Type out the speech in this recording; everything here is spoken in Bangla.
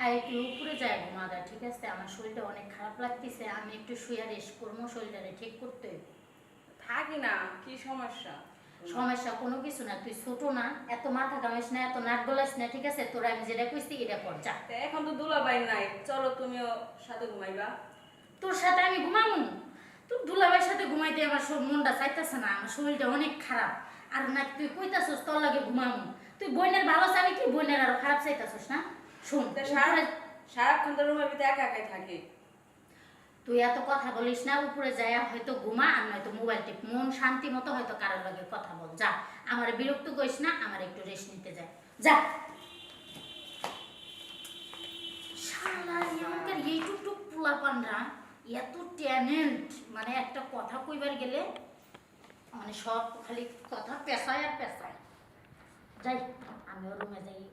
একটু উপরে যায় ঘুমাদা, ঠিক আছে? আমার শরীরটা অনেক খারাপ লাগতেছে, আমি একটু শুয়ে রেস্ট করবো, শরীরটারে ঠিক করতে হইব। থাকি না, কি সমস্যা? সমস্যা কোনো কিছু না, তুই ছোট না, এত মাথা ঘামাইস না, এত নাক গলাইস না, ঠিক আছে? তোরা আমি যেটা কইছি এটা কর, যা। তা এখন তো দুলাভাই নাই, চলো তুমিও সাথে ঘুমাইবা। তোর সাথে আমি ঘুমামু? তোর দুলাভাইয়ের সাথে ঘুমাইতে আমার সব মনটা চাইতেছে না, আমার শরীরটা অনেক খারাপ। আর না তুই কইতাছস তোর লাগে ঘুমামু? তুই বোনের ভালো চাবি কি বোনের আরো খারাপ চাইতাছস না? শোন, তা উপরে- সারাক্ষণ তো রুমের ভিতরে একা একাই থাকে। তুই এত কথা বলিস না, উপরে যায় হয়তো ঘুমা আর নয়তো মোবাইল টিপ, মন শান্তি মতো হয়তো কারোর লগে কথা বল, যা। আমার বিরক্ত করিস না, আমার একটু রেস্ট নিতে যায়, যা। শালা এমনকার এইটুকটুক পোলাপানরা এত ট্যালেন্ট, মানে একটা কথা কইবার গেলে মানে সব খালি কথা পেশায় আর পেশায়। যাই, আমিও রুমে যাই।